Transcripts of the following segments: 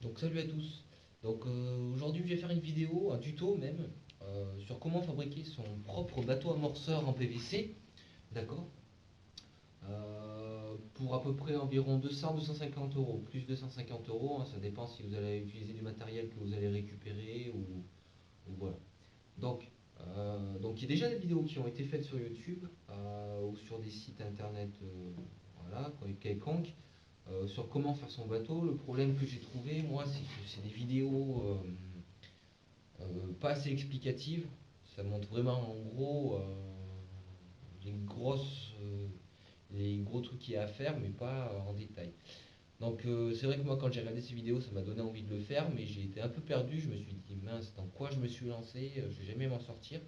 Donc salut à tous. Aujourd'hui je vais faire une vidéo, un tuto même, sur comment fabriquer son propre bateau amorceur en PVC, d'accord? Pour à peu près environ 200-250 euros, plus 250 euros, hein, ça dépend si vous allez utiliser du matériel que vous allez récupérer ou voilà. Donc il y a déjà des vidéos qui ont été faites sur YouTube ou sur des sites internet, voilà, quelconques, sur comment faire son bateau. Le problème que j'ai trouvé, moi, c'est que c'est des vidéos pas assez explicatives. Ça montre vraiment en gros les les gros trucs qu'il y a à faire, mais pas en détail. C'est vrai que moi, quand j'ai regardé ces vidéos, ça m'a donné envie de le faire, mais j'ai été un peu perdu. Je me suis dit, mince, dans quoi je me suis lancé? Je vais jamais m'en sortir.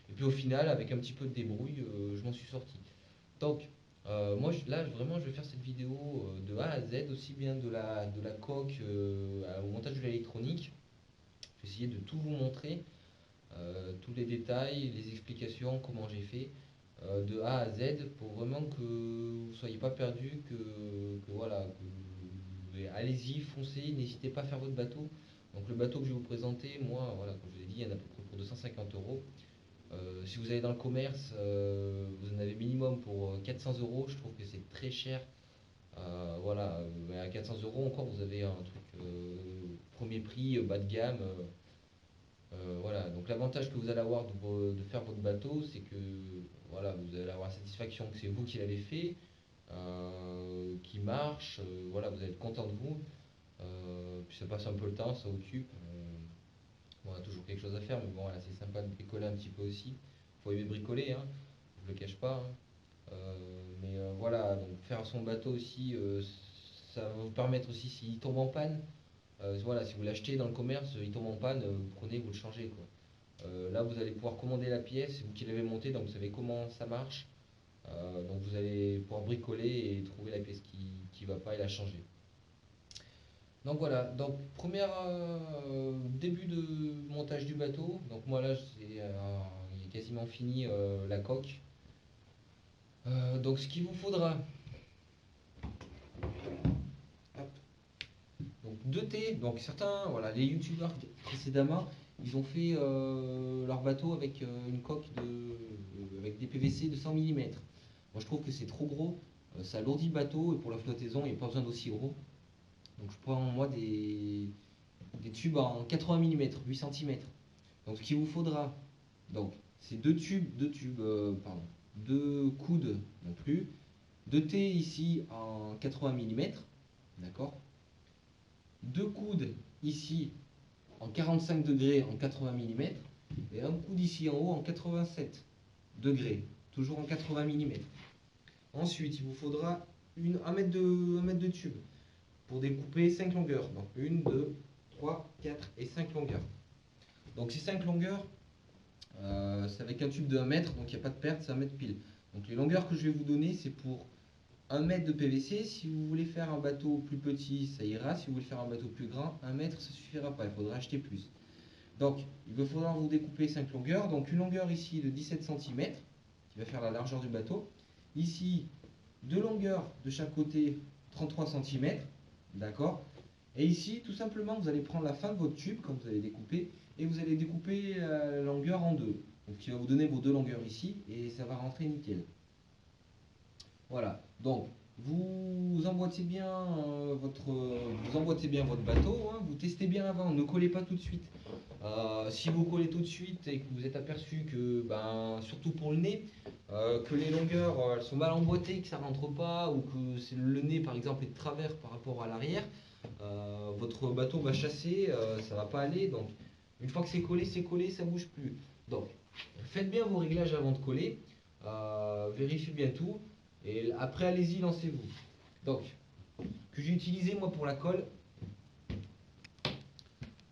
Et puis au final, avec un petit peu de débrouille, je m'en suis sorti. Là, vraiment, je vais faire cette vidéo de A à Z, aussi bien de la coque au montage de l'électronique. Je vais essayer de tout vous montrer, tous les détails, les explications, comment j'ai fait, de A à Z, pour vraiment que vous ne soyez pas perdus, voilà, allez-y, foncez, n'hésitez pas à faire votre bateau. Donc le bateau que je vais vous présenter, moi, voilà, comme je vous l'ai dit, il y en a à peu près pour 250 euros. Si vous allez dans le commerce, vous en avez minimum pour 400 euros. Je trouve que c'est très cher. Voilà, mais à 400 euros encore, vous avez un truc premier prix, bas de gamme. Voilà, donc l'avantage que vous allez avoir de faire votre bateau, c'est que voilà, vous allez avoir la satisfaction que c'est vous qui l'avez fait, qui marche. Voilà, vous allez être content de vous. Puis ça passe un peu le temps, ça occupe. Bon, on a toujours quelque chose à faire, mais bon, voilà, c'est sympa de bricoler un petit peu aussi. Faut aimer bricoler, hein, je le cache pas, hein. Voilà, donc faire son bateau aussi, ça va vous permettre aussi s'il tombe en panne, voilà, si vous l'achetez dans le commerce, il tombe en panne, vous prenez, vous le changez, quoi. Là, vous allez pouvoir commander la pièce, c'est vous qui l'avez montée, donc vous savez comment ça marche. Donc vous allez pouvoir bricoler et trouver la pièce qui va pas et la changer. Donc voilà, donc début de montage du bateau. Donc moi là, il est quasiment fini la coque. Donc ce qu'il vous faudra, hop, donc deux thés. Donc certains, voilà, les youtubeurs précédemment, ils ont fait leur bateau avec une coque avec des PVC de 100 mm. Moi je trouve que c'est trop gros, ça alourdit le bateau et pour la flottaison, il n'y a pas besoin d'aussi gros. Donc je prends moi des tubes en 80 mm, 8 cm. Donc ce qu'il vous faudra, donc c'est pardon, deux coudes non plus, deux thés ici en 80 mm, d'accord, deux coudes ici en 45 degrés en 80 mm et un coude ici en haut en 87 degrés, toujours en 80 mm. Ensuite, il vous faudra un mètre de tube pour découper 5 longueurs. Donc 1, 2, 3, 4 et 5 longueurs. Donc ces 5 longueurs, c'est avec un tube de 1 mètre, donc il n'y a pas de perte, c'est 1 mètre pile. Donc les longueurs que je vais vous donner, c'est pour 1 mètre de PVC. Si vous voulez faire un bateau plus petit, ça ira. Si vous voulez faire un bateau plus grand, 1 mètre, ça suffira pas, il faudra acheter plus. Donc il va falloir vous découper 5 longueurs. Donc une longueur ici de 17 cm, qui va faire la largeur du bateau. Ici, deux longueurs de chaque côté, 33 cm, d'accord. Et ici, tout simplement, vous allez prendre la fin de votre tube, quand vous allez découper, et vous allez découper la longueur en deux. Donc, qui va vous donner vos deux longueurs ici, et ça va rentrer nickel. Voilà. Donc, vous emboîtez bien, vous emboîtez bien votre bateau, hein, vous testez bien avant, ne collez pas tout de suite. Si vous collez tout de suite et que vous êtes aperçu que, ben, surtout pour le nez, que les longueurs elles sont mal emboîtées, que ça rentre pas, ou que le nez par exemple est de travers par rapport à l'arrière, votre bateau va chasser, ça va pas aller. Donc une fois que c'est collé, ça bouge plus. Donc faites bien vos réglages avant de coller, vérifiez bien tout, et après allez-y, lancez-vous. Donc que j'ai utilisé moi pour la colle,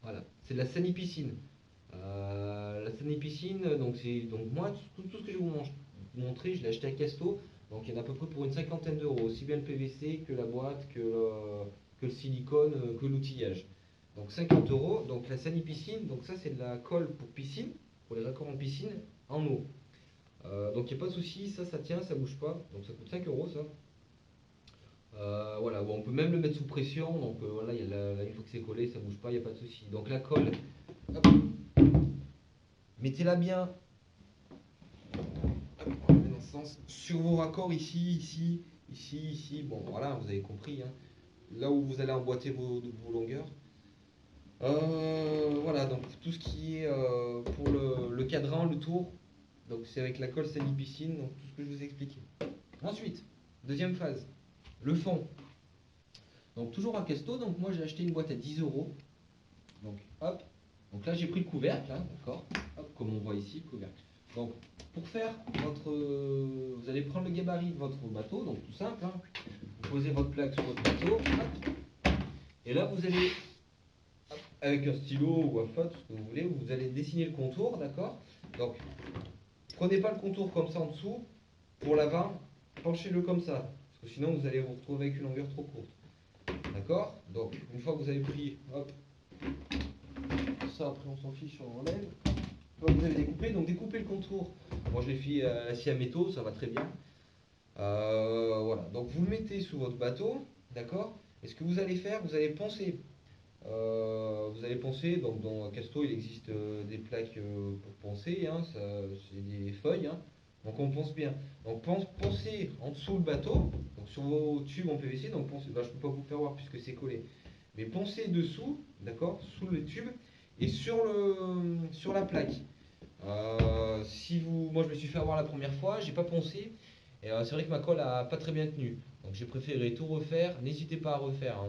voilà, c'est de la Sani-Piscine. La Sani-Piscine, donc moi, tout ce que je vais vous montrer, je l'ai acheté à Casto. Donc il y en a à peu près pour une cinquantaine d'euros, aussi bien le PVC que la boîte, que le silicone, que l'outillage. Donc 50 euros. Donc la Sani Piscine, donc ça c'est de la colle pour piscine, pour les raccords en piscine, en eau. Donc il n'y a pas de souci, ça tient, ça bouge pas. Donc ça coûte 5 euros ça. Voilà, bon, on peut même le mettre sous pression. Donc voilà, une fois que c'est collé, ça bouge pas, il n'y a pas de souci. Donc la colle, hop, mettez-la bien dans ce sens, sur vos raccords ici, ici. Bon voilà, vous avez compris. Hein. Là où vous allez emboîter vos longueurs. Voilà, donc tout ce qui est pour le cadran, le tour, donc c'est avec la colle Sani Piscine, donc tout ce que je vous ai expliqué. Ensuite, deuxième phase, le fond. Donc toujours à Casto, donc moi j'ai acheté une boîte à 10 euros. Donc hop, donc là j'ai pris le couvercle, hein, d'accord, hop, comme on voit ici, le couvercle. Donc pour faire vous allez prendre le gabarit de votre bateau, donc tout simple, hein. Vous posez votre plaque sur votre bateau, hop, et là vous allez avec un stylo ou un feutre, ce que vous voulez, vous allez dessiner le contour, d'accord. Donc, prenez pas le contour comme ça en dessous, pour l'avant, penchez-le comme ça, parce que sinon vous allez vous retrouver avec une longueur trop courte. D'accord. Donc, une fois que vous avez pris, hop, ça après on s'en fiche, on enlève. Vous avez découpé, donc découpez le contour. Moi je l'ai fait à la scie à métaux, ça va très bien. Voilà, donc vous le mettez sous votre bateau, d'accord. Et ce que vous allez faire, vous allez poncer. Vous allez poncer, donc dans Casto il existe des plaques pour poncer, hein, c'est des feuilles, hein, donc on ponce bien. Donc poncez en dessous le bateau, donc sur vos tubes en PVC, donc poncez, je ne peux pas vous faire voir puisque c'est collé, mais poncez dessous, d'accord, sous le tube et sur la plaque. Moi je me suis fait avoir la première fois, j'ai pas poncé, et c'est vrai que ma colle a pas très bien tenu, donc j'ai préféré tout refaire. N'hésitez pas à refaire, hein.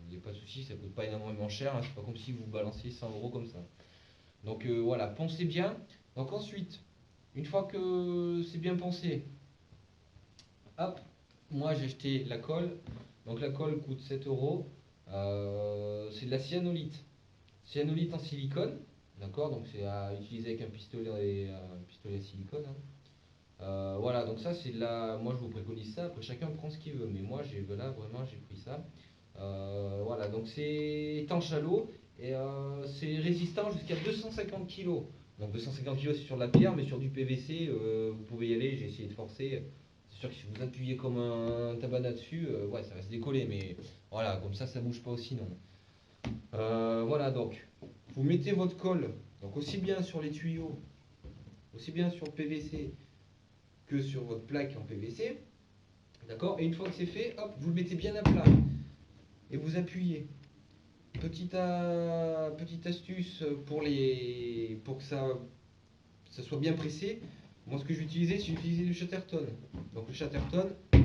Il n'y a pas de souci, ça coûte pas énormément cher, hein. C'est pas comme si vous balanciez 100 euros comme ça. Donc voilà, poncez bien. Donc ensuite, une fois que c'est bien poncé, hop, moi j'ai acheté la colle. Donc la colle coûte 7 euros. C'est de la cyanolite. Cyanolite en silicone. D'accord, donc c'est à utiliser avec un pistolet à silicone, hein. Voilà, donc ça c'est la. Moi je vous préconise ça, après chacun prend ce qu'il veut, mais moi là vraiment j'ai pris ça. Voilà, donc c'est étanche à l'eau et c'est résistant jusqu'à 250 kg. Donc 250 kg c'est sur de la pierre, mais sur du PVC, vous pouvez y aller, j'ai essayé de forcer. C'est sûr que si vous appuyez comme un tabac dessus, ouais, ça va se décoller, mais voilà, comme ça bouge pas aussi non. Voilà, donc vous mettez votre colle, donc aussi bien sur les tuyaux, aussi bien sur le PVC que sur votre plaque en PVC. D'accord. Et une fois que c'est fait, hop, vous le mettez bien à plat et vous appuyez. Petite astuce pour que ça soit bien pressé. Moi, ce que j'utilisais, c'est utiliser du Chatterton. Donc le Chatterton, hop,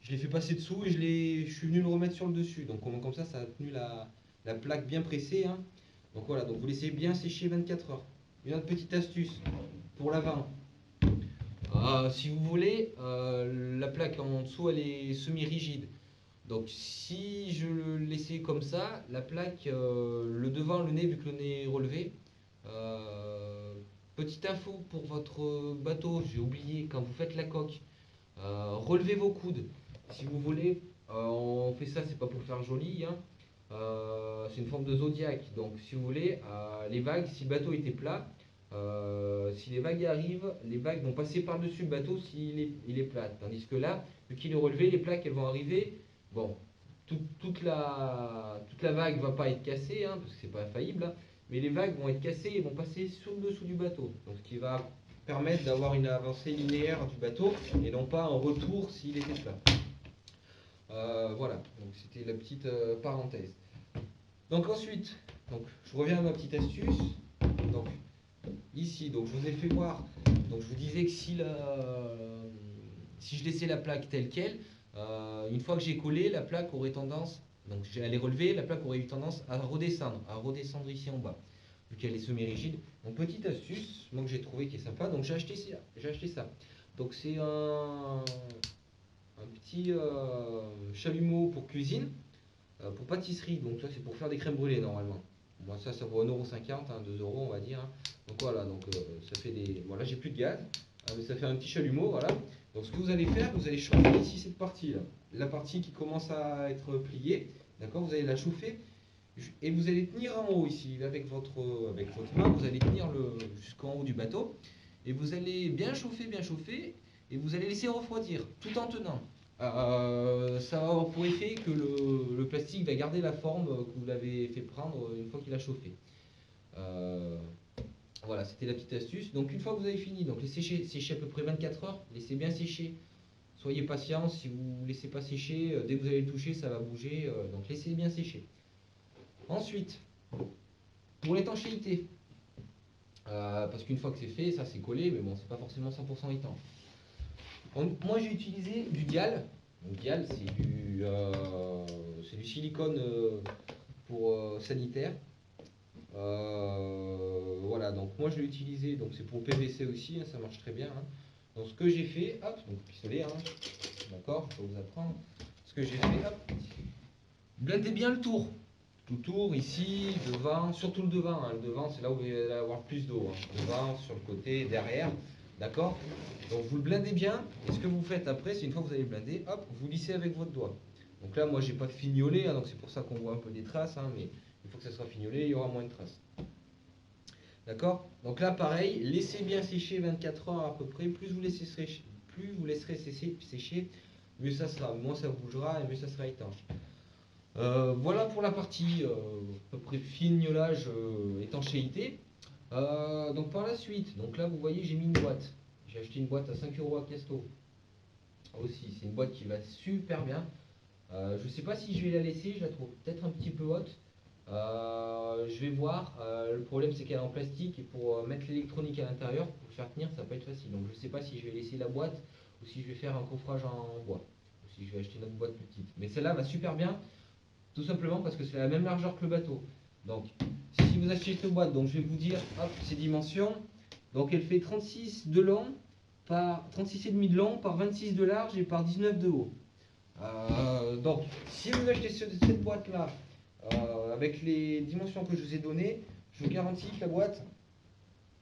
je l'ai fait passer dessous et je suis venu le remettre sur le dessus. Donc comme ça a tenu la plaque bien pressée, hein. Donc voilà, donc vous laissez bien sécher 24 heures. Une autre petite astuce pour l'avant. Si vous voulez, la plaque en dessous elle est semi-rigide. Donc si je le laissais comme ça, la plaque, le devant, le nez, vu que le nez est relevé, petite info pour votre bateau, j'ai oublié, quand vous faites la coque, relevez vos coudes. Si vous voulez, on fait ça, c'est pas pour faire joli, hein. C'est une forme de zodiaque. Donc si vous voulez, les vagues, si le bateau était plat, si les vagues arrivent, les vagues vont passer par-dessus le bateau s'il est plat. Tandis que là, vu qu'il est relevé, les plaques elles vont arriver. Bon, toute la vague ne va pas être cassée, hein, parce que c'est pas infaillible, hein, mais les vagues vont être cassées et vont passer sous le dessous du bateau. Donc ce qui va permettre d'avoir une avancée linéaire du bateau et non pas un retour s'il était plat. Voilà, donc c'était la petite parenthèse. Donc ensuite, donc, je reviens à ma petite astuce. Donc ici, donc je vous ai fait voir. Donc je vous disais que si je laissais la plaque telle quelle, une fois que j'ai collé, la plaque aurait tendance, donc elle est relevée, la plaque aurait eu tendance à redescendre ici en bas, vu qu'elle est semi-rigide. Donc petite astuce, moi que j'ai trouvé qui est sympa, donc j'ai acheté ça. Donc c'est un petit chalumeau pour cuisine, pour pâtisserie, donc ça c'est pour faire des crèmes brûlées normalement. Moi ça vaut 1,50 €, hein, 2 € on va dire, hein. Donc voilà, donc ça fait des. Voilà, j'ai plus de gaz, mais ça fait un petit chalumeau, voilà. Donc ce que vous allez faire, vous allez chauffer ici cette partie là. La partie qui commence à être pliée, d'accord, vous allez la chauffer Et vous allez tenir en haut ici, avec votre main, vous allez tenir jusqu'en haut du bateau. Et vous allez bien chauffer, et vous allez laisser refroidir, tout en tenant. Ça va avoir pour effet que le plastique va garder la forme que vous l'avez fait prendre une fois qu'il a chauffé. Euh, voilà, c'était la petite astuce. Donc une fois que vous avez fini, donc laissez sécher à peu près 24 heures, laissez bien sécher. Soyez patient, si vous ne laissez pas sécher, dès que vous allez le toucher, ça va bouger, donc laissez bien sécher. Ensuite, pour l'étanchéité, parce qu'une fois que c'est fait, ça c'est collé, mais bon, c'est pas forcément 100% étanche. Moi j'ai utilisé du dial. Donc dial, c'est du silicone pour sanitaire. Voilà, donc moi je l'ai utilisé, donc c'est pour PVC aussi, hein, ça marche très bien. Hein. Donc ce que j'ai fait, hop, donc pistolet, hein, d'accord, je vais vous apprendre. Ce que j'ai fait, hop, blindez bien le tour. Tout tour, ici, devant, surtout le devant. Hein. Le devant, c'est là où vous allez avoir plus d'eau. Hein. Devant, sur le côté, derrière. D'accord. Donc vous le blindez bien. Et ce que vous faites après, c'est une fois que vous avez blindé, hop, vous lissez avec votre doigt. Donc là, moi, j'ai pas fignolé, hein, donc c'est pour ça qu'on voit un peu des traces. Hein, mais il faut que ça soit fignolé, il y aura moins de traces. D'accord. Donc là, pareil, laissez bien sécher 24 heures à peu près. Plus vous laisserez sécher, mieux ça sera. Moins ça bougera et mieux ça sera étanche. Voilà pour la partie à peu près fignolage, étanchéité. Donc par la suite, donc là vous voyez j'ai mis une boîte. J'ai acheté une boîte à 5 € à Casto. Aussi, c'est une boîte qui va super bien. Je ne sais pas si je vais la laisser, je la trouve peut-être un petit peu haute. Je vais voir. Le problème c'est qu'elle est en plastique et pour mettre l'électronique à l'intérieur, pour le faire tenir, ça va pas être facile. Donc je ne sais pas si je vais laisser la boîte ou si je vais faire un coffrage en bois. Ou si je vais acheter une autre boîte plus petite. Mais celle-là va super bien. Tout simplement parce que c'est la même largeur que le bateau. Donc, si vous achetez cette boîte, donc je vais vous dire, hop, ses dimensions. Donc, elle fait 36 de long par 36,5 de long par 26 de large et par 19 de haut. Donc, si vous achetez cette boîte-là avec les dimensions que je vous ai données, je vous garantis que la boîte,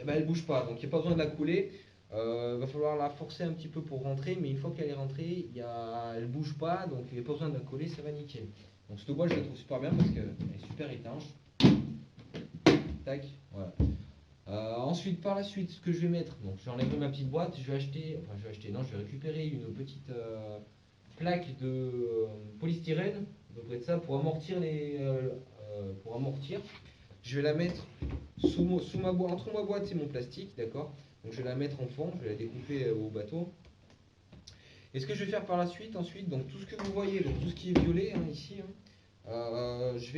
eh ben, elle ne bouge pas. Donc, il n'y a pas besoin de la couler. Il va falloir la forcer un petit peu pour rentrer, mais une fois qu'elle est rentrée, elle ne bouge pas, donc il n'y a pas besoin de la coller, ça va nickel. Donc cette boîte, je la trouve super bien parce qu'elle est super étanche. Tac, voilà. Ensuite, par la suite, ce que je vais mettre, donc j'enlèverai ma petite boîte, je vais récupérer une petite plaque de polystyrène, à peu près de ça, pour amortir pour amortir. Je vais la mettre sous ma boîte, entre ma boîte et mon plastique, d'accord. Donc je vais la mettre en fond, je vais la découper au bateau. Et ce que je vais faire par la suite, ensuite, donc tout ce que vous voyez, donc tout ce qui est violet hein, ici, hein, je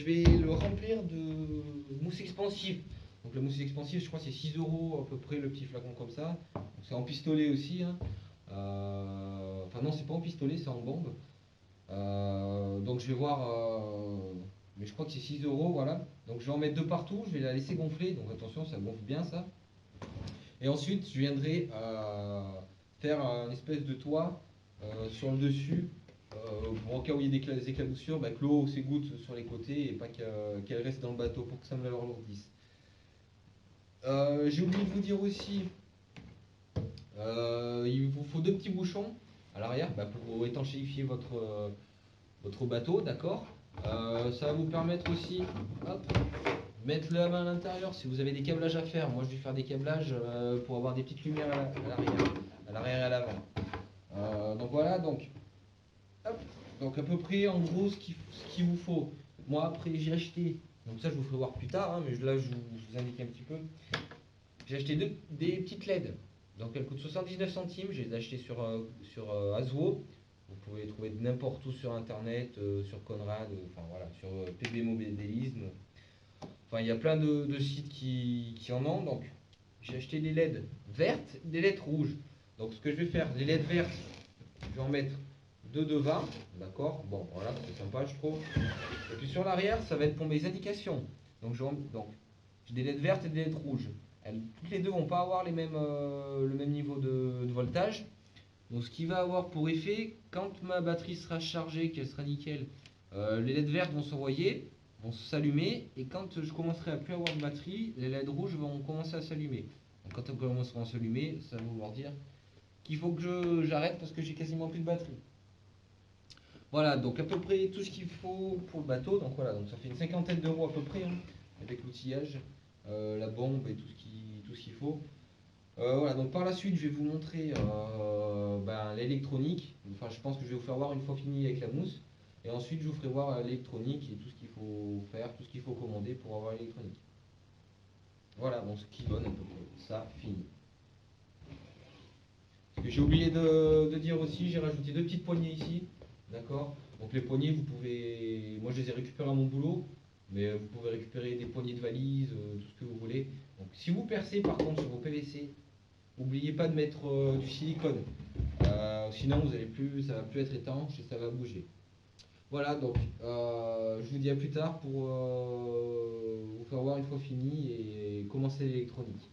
vais le remplir de mousse expansive. Donc la mousse expansive, je crois que c'est 6 € à peu près le petit flacon comme ça. C'est en pistolet aussi. Hein. Enfin non, c'est pas en pistolet, c'est en bombe. Donc je vais voir, mais je crois que c'est 6 €, voilà. Donc je vais en mettre de partout, je vais la laisser gonfler. Donc attention, ça gonfle bien ça. Et ensuite, je viendrai faire un espèce de toit sur le dessus pour au cas où il y a des éclaboussures, bah, que l'eau s'égoutte sur les côtés et pas qu'elle reste dans le bateau pour que ça me l'alourdisse. J'ai oublié de vous dire aussi, il vous faut 2 petits bouchons à l'arrière bah, pour étanchéifier votre bateau, d'accord. Ça va vous permettre aussi, hop, mettre la main à l'intérieur si vous avez des câblages à faire. Moi je vais faire des câblages pour avoir des petites lumières à l'arrière et à l'avant. Donc voilà, donc, hop, donc à peu près en gros ce qu'il vous faut. Moi après j'ai acheté, donc ça je vous ferai voir plus tard, hein, mais là je vous indique un petit peu. J'ai acheté des petites LED. Donc elles coûtent 79 centimes, je les ai achetées sur Azuo. Vous pouvez les trouver n'importe où sur internet, sur Conrad, enfin voilà, sur PB Modélisme. Enfin, il y a plein de sites qui en ont. Donc, j'ai acheté des LED vertes, des LED rouges. Donc, ce que je vais faire, les LED vertes, je vais en mettre 2 devant. D'accord. Bon, voilà, c'est sympa, je trouve. Et puis sur l'arrière, ça va être pour mes indications. Donc, j'ai des LED vertes et des LED rouges. Toutes les deux vont pas avoir le même niveau de voltage. Donc, ce qui va avoir pour effet, quand ma batterie sera chargée, qu'elle sera nickel, les LED vertes vont s'envoyer, vont s'allumer, et quand je commencerai à plus avoir de batterie, les LED rouges vont commencer à s'allumer. Donc quand elles commenceront à s'allumer, ça va vouloir dire qu'il faut que j'arrête parce que j'ai quasiment plus de batterie. Voilà, donc à peu près tout ce qu'il faut pour le bateau. Donc voilà, donc ça fait une cinquantaine d'euros à peu près, hein, avec l'outillage, la bombe et tout ce qu'il faut. Voilà, donc par la suite, je vais vous montrer l'électronique. Enfin, je pense que je vais vous faire voir une fois fini avec la mousse. Et ensuite, je vous ferai voir l'électronique et tout ce qu'il faut faire, tout ce qu'il faut commander pour avoir l'électronique. Voilà, bon, ce qui donne à peu près ça fini. Ce que j'ai oublié de dire aussi, j'ai rajouté deux petites poignées ici. D'accord. Donc les poignées, vous pouvez. Moi, je les ai récupérées à mon boulot, mais vous pouvez récupérer des poignées de valise, tout ce que vous voulez. Donc si vous percez par contre sur vos PVC, n'oubliez pas de mettre du silicone. Sinon, vous allez plus, ça va plus être étanche et ça va bouger. Voilà, donc je vous dis à plus tard pour vous faire voir une fois fini et commencer l'électronique.